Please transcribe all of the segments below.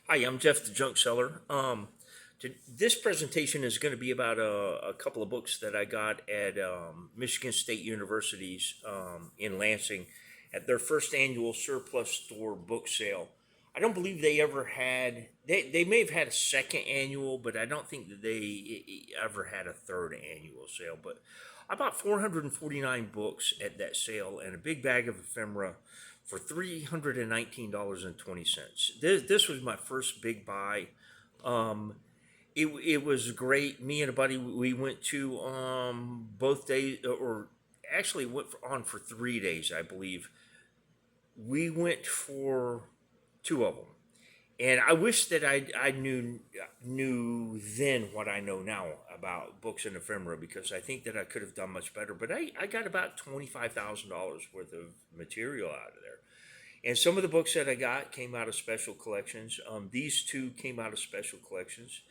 Hi, I'm Jeff the Junk Seller. This presentation is going to be about a couple of books that I got at Michigan State University's in Lansing at their first annual surplus store book sale. I don't believe they ever had, they may have had a second annual, but I don't think that they ever had a third annual sale. But I bought 449 books at that sale and a big bag of ephemera for $319.20. This was my first big buy. Um, it was great. Me and a buddy, we went to both days, or actually went on for 3 days, I believe. We went for two of them, and I wish that I knew then what I know now about books and ephemera, because I think that I could have done much better. But I got about $25,000 worth of material out of there. And some of the books that I got came out of special collections. These two came out of special collections.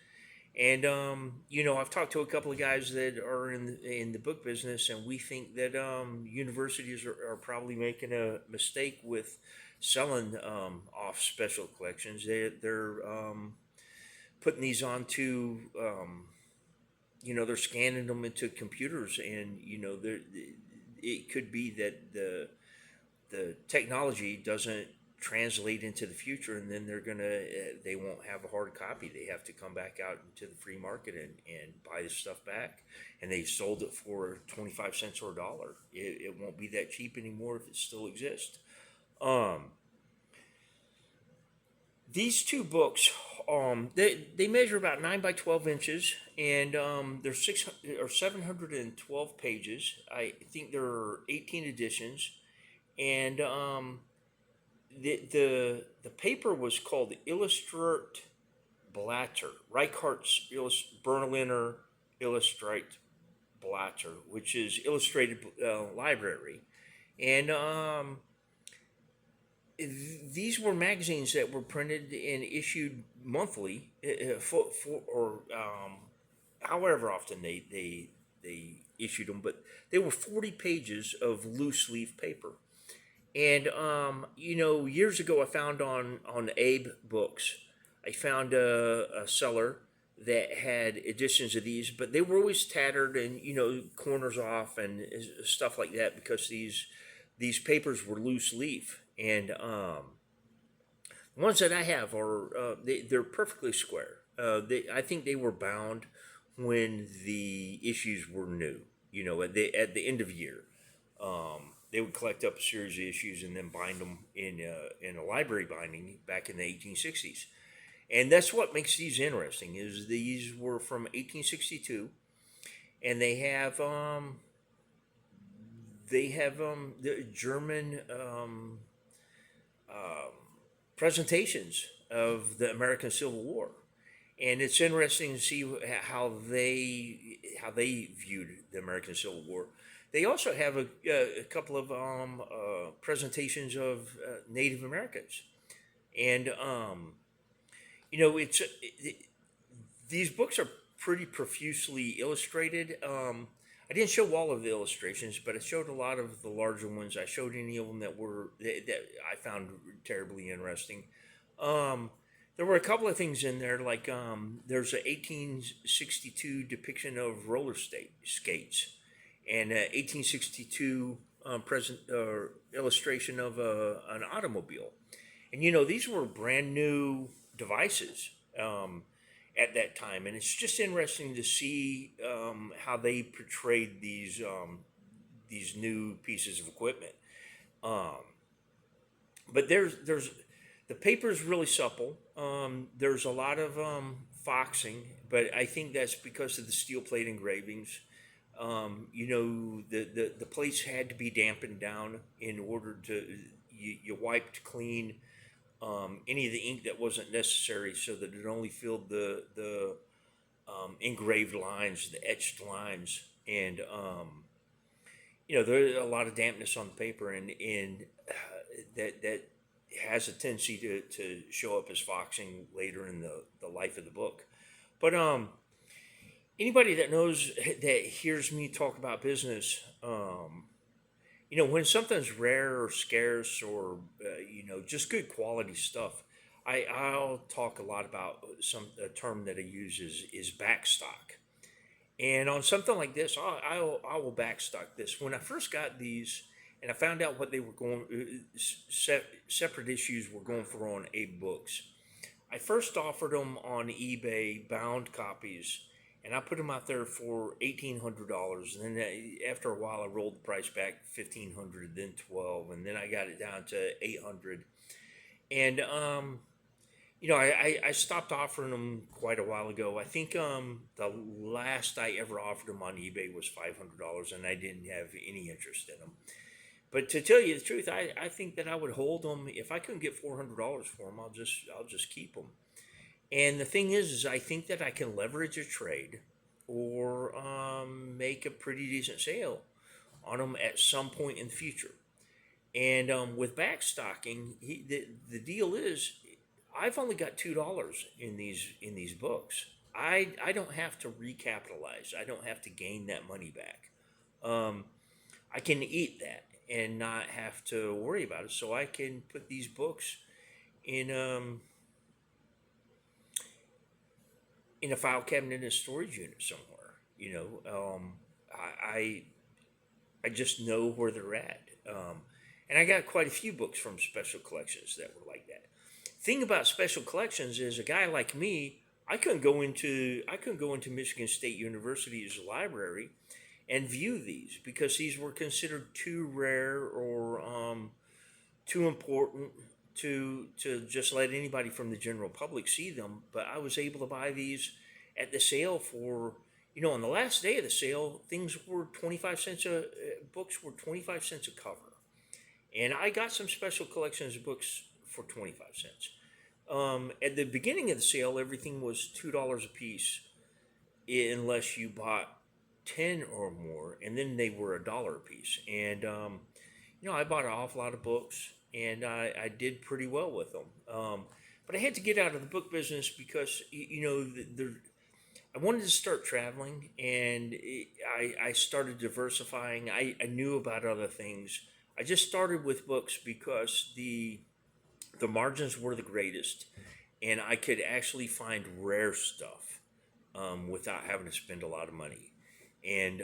And I've talked to a couple of guys that are in the book business, and we think that universities are probably making a mistake with selling off special collections. They're putting these onto they're scanning them into computers, and it could be that the technology doesn't translate into the future, and then they won't have a hard copy. They have to come back out into the free market and buy the stuff back, and they sold it for 25 cents or a dollar. It won't be that cheap anymore if it still exists. um these two books, they measure about 9 by 12 inches, and they're 600 or 712 pages. I think there are 18 editions, and the paper was called Illustrate Blatter, Reichardt's Berliner Illustrate Blatter, which is illustrated library, and these were magazines that were printed and issued monthly, or however often they issued them, but they were 40 pages of loose leaf paper. And years ago, I found on Abe Books, I found a seller that had editions of these, but they were always tattered and corners off and stuff like that, because these papers were loose leaf. And the ones that I have are they're perfectly square. I think they were bound when the issues were new. At the end of year, they would collect up a series of issues and then bind them in a library binding back in the 1860s. And that's what makes these interesting. Is these were from 1862, and they have the German um, presentations of the American Civil War, and it's interesting to see how they viewed the American Civil War. They also have a couple of presentations of Native Americans, and these books are pretty profusely illustrated. I didn't show all of the illustrations, but I showed a lot of the larger ones. I showed any of them that I found terribly interesting. Um, there were a couple of things in there, like there's an 1862 depiction of skates, and an 1862 present illustration of an automobile. And these were brand new devices at that time, and it's just interesting to see how they portrayed these new pieces of equipment. Um, but there's the paper is really supple. There's a lot of foxing, but I think that's because of the steel plate engravings. The plates had to be dampened down in order to you wiped clean any of the ink that wasn't necessary, so that it only filled the engraved lines, the etched lines, and there's a lot of dampness on the paper, and that has a tendency to show up as foxing later in the life of the book. But anybody that knows that hears me talk about business, when something's rare or scarce, or just good quality stuff, I'll talk a lot about a term that I use is backstock. And on something like this, I will backstock this. When I first got these, and I found out what they were going, separate issues were going for on Abe Books. I first offered them on eBay, bound copies, and I put them out there for $1,800. And then after a while, I rolled the price back 1,500, then 12, and then I got it down to 800. And I stopped offering them quite a while ago. I think the last I ever offered them on eBay was $500, and I didn't have any interest in them. But to tell you the truth, I think that I would hold them if I couldn't get $400 for them. I'll just keep them. And the thing is I think that I can leverage a trade or make a pretty decent sale on them at some point in the future. And with backstocking, the deal is I've only got $2 in these books. I don't have to recapitalize. I don't have to gain that money back. I can eat that and not have to worry about it. So I can put these books in in a file cabinet in a storage unit somewhere. I just know where they're at. And I got quite a few books from special collections that were like that. Thing about special collections is a guy like me, I couldn't go into Michigan State University's library and view these because these were considered too rare or too important to just let anybody from the general public see them. But I was able to buy these at the sale for, on the last day of the sale, things were 25 cents books were 25 cents a cover. And I got some special collections of books for 25 cents. At the beginning of the sale, everything was $2 a piece unless you bought 10 or more, and then they were $1 a piece. And, I bought an awful lot of books, and I did pretty well with them. But I had to get out of the book business because, I wanted to start traveling, and I started diversifying. I knew about other things. I just started with books because the margins were the greatest, and I could actually find rare stuff without having to spend a lot of money. And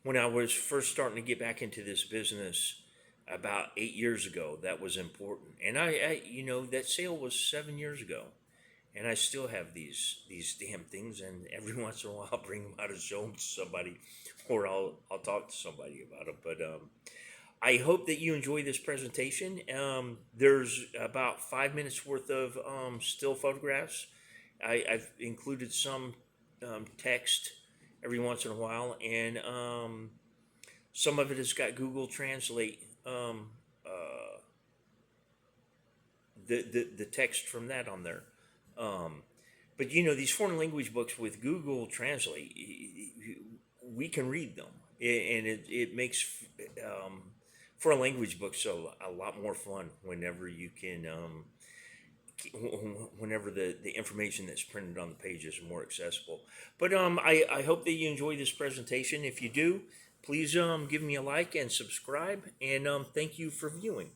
when I was first starting to get back into this business about 8 years ago, that was important. And I that sale was 7 years ago, and I still have these damn things. And every once in a while, I'll bring them out and show them to somebody, or I'll talk to somebody about them. But I hope that you enjoy this presentation. There's about 5 minutes worth of still photographs. I've included some text every once in a while, and some of it has got Google Translate, the text from that on there. But these foreign language books with Google Translate, we can read them, and it makes foreign language books a lot more fun whenever you can, whenever the information that's printed on the page is more accessible. But I hope that you enjoy this presentation. If you do, please give me a like and subscribe, and thank you for viewing.